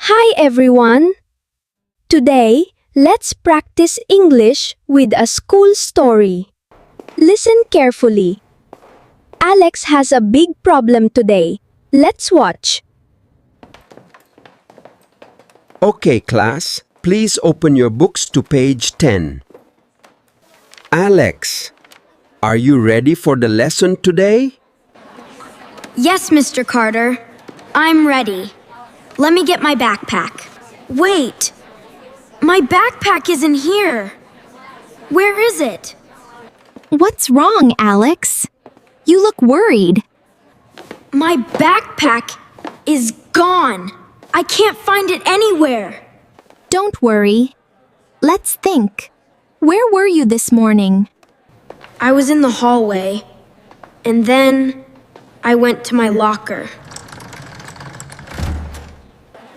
Hi everyone! Today, let's practice English with a school story. Listen carefully. Alex has a big problem today. Let's watch. Okay, class, please open your books to page 10. Alex, are you ready for the lesson today? Yes, Mr. Carter. I'm ready. Let me get my backpack. Wait! My backpack isn't here. Where is it? What's wrong, Alex? You look worried. My backpack is gone. I can't find it anywhere. Don't worry. Let's think. Where were you this morning? I was in the hallway, and then I went to my locker.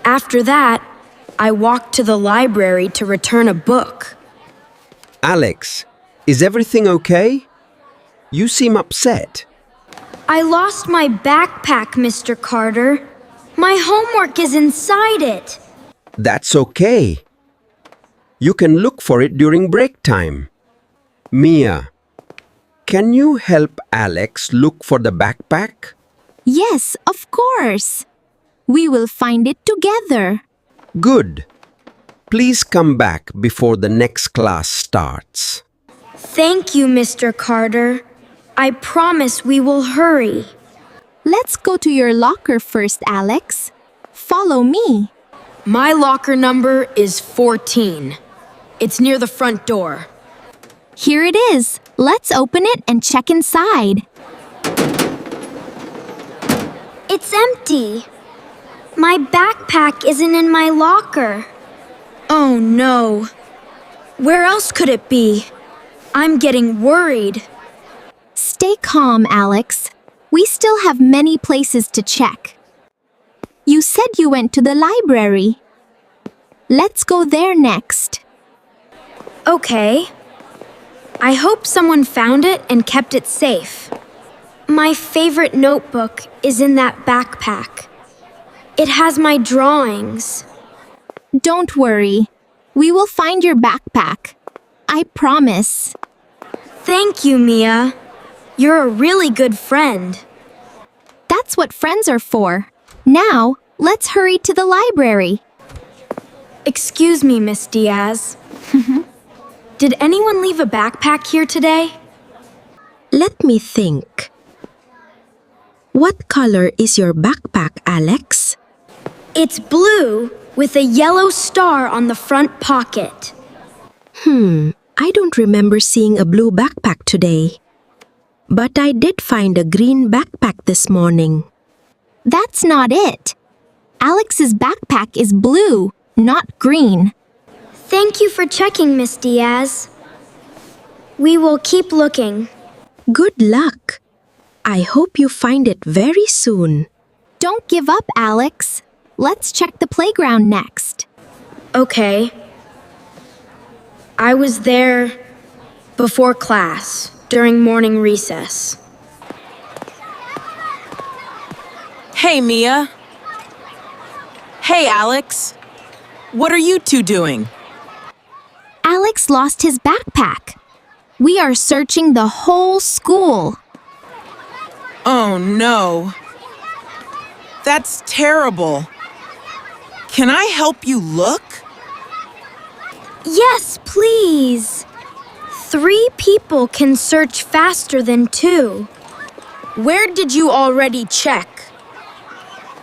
After that, I walked to the library to return a book. Alex, is everything okay? You seem upset. I lost my backpack, Mr. Carter. My homework is inside it. That's okay. You can look for it during break time. Mia, can you help Alex look for the backpack? Yes, of course. We will find it together. Good. Please come back before the next class starts. Thank you, Mr. Carter. I promise we will hurry. Let's go to your locker first, Alex. Follow me. My locker number is 14. It's near the front door. Here it is. Let's open it and check inside. It's empty. My backpack isn't in my locker. Oh no. Where else could it be? I'm getting worried. Stay calm, Alex. We still have many places to check. You said you went to the library. Let's go there next. Okay. I hope someone found it and kept it safe. My favorite notebook is in that backpack. It has my drawings. Don't worry. We will find your backpack. I promise. Thank you, Mia. You're a really good friend. That's what friends are for. Now, let's hurry to the library. Excuse me, Miss Diaz. Did anyone leave a backpack here today? Let me think. What color is your backpack, Alex? It's blue with a yellow star on the front pocket. I don't remember seeing a blue backpack today. But I did find a green backpack this morning. That's not it. Alex's backpack is blue, not green. Thank you for checking, Miss Diaz. We will keep looking. Good luck. I hope you find it very soon. Don't give up, Alex. Let's check the playground next. Okay. I was there before class, during morning recess. Hey, Mia. Hey, Alex. What are you two doing? Alex lost his backpack. We are searching the whole school. Oh, no. That's terrible. Can I help you look? Yes, please. 3 people can search faster than 2. Where did you already check?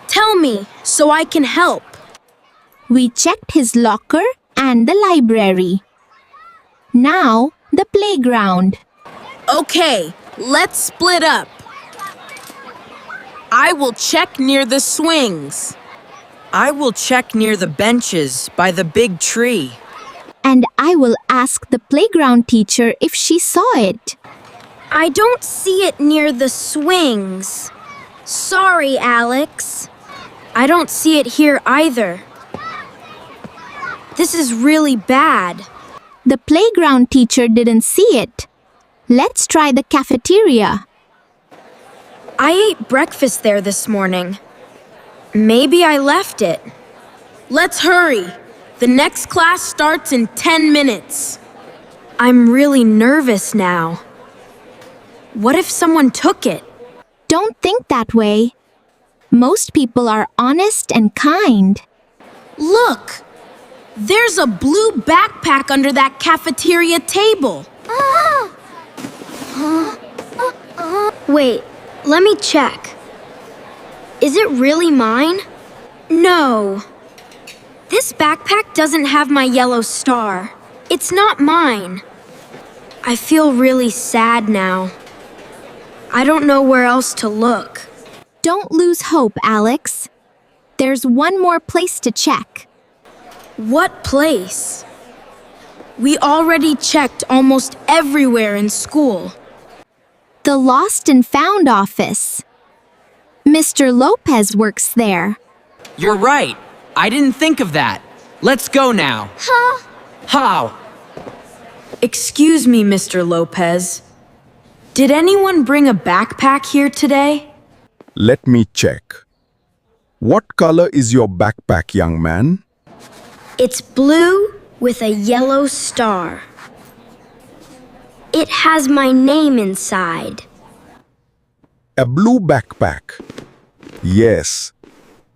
Tell me so I can help. We checked his locker and the library. Now, the playground. Okay, let's split up. I will check near the swings. I will check near the benches by the big tree. And I will ask the playground teacher if she saw it. I don't see it near the swings. Sorry, Alex. I don't see it here either. This is really bad. The playground teacher didn't see it. Let's try the cafeteria. I ate breakfast there this morning. Maybe I left it. Let's hurry. The next class starts in 10 minutes. I'm really nervous now. What if someone took it? Don't think that way. Most people are honest and kind. Look! There's a blue backpack under that cafeteria table. Wait, let me check. Is it really mine? No. This backpack doesn't have my yellow star. It's not mine. I feel really sad now. I don't know where else to look. Don't lose hope, Alex. There's one more place to check. What place? We already checked almost everywhere in school. The Lost and Found office. Mr. Lopez works there. You're right. I didn't think of that. Let's go now. How? Excuse me, Mr. Lopez. Did anyone bring a backpack here today? Let me check. What color is your backpack, young man? It's blue with a yellow star. It has my name inside. A blue backpack. Yes.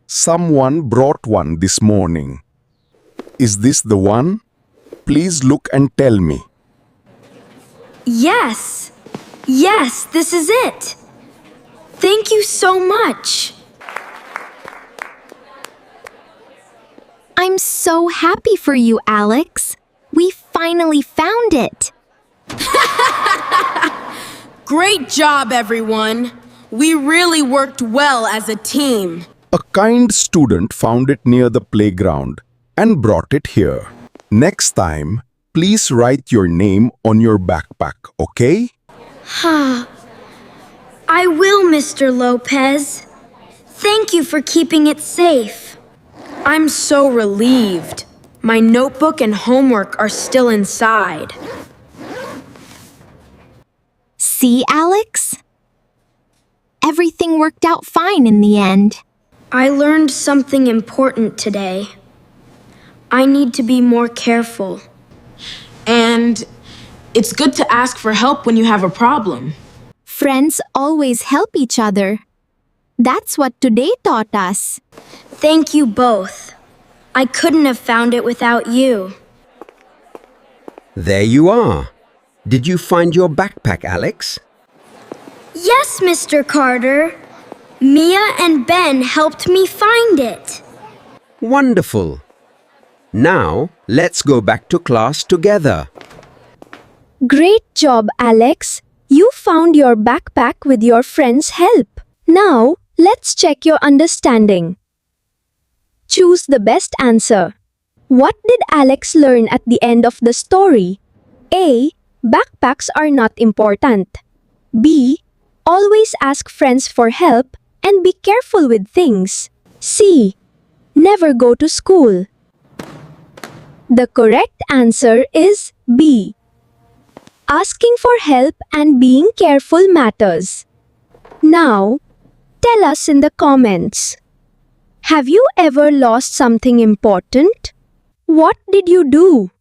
Someone brought one this morning. Is this the one? Please look and tell me. Yes. Yes, this is it. Thank you so much. I'm so happy for you, Alex. We finally found it. Great job, everyone. We really worked well as a team. A kind student found it near the playground and brought it here. Next time, please write your name on your backpack, okay? I will, Mr. Lopez. Thank you for keeping it safe. I'm so relieved. My notebook and homework are still inside. See, Alex? Everything worked out fine in the end. I learned something important today. I need to be more careful. And it's good to ask for help when you have a problem. Friends always help each other. That's what today taught us. Thank you both. I couldn't have found it without you. There you are. Did you find your backpack, Alex? Yes, Mr. Carter. Mia and Ben helped me find it. Wonderful. Now, let's go back to class together. Great job, Alex. You found your backpack with your friend's help. Now, let's check your understanding. Choose the best answer. What did Alex learn at the end of the story? A. Backpacks are not important. B. Always ask friends for help and be careful with things. C. Never go to school. The correct answer is B. Asking for help and being careful matters. Now, tell us in the comments. Have you ever lost something important? What did you do?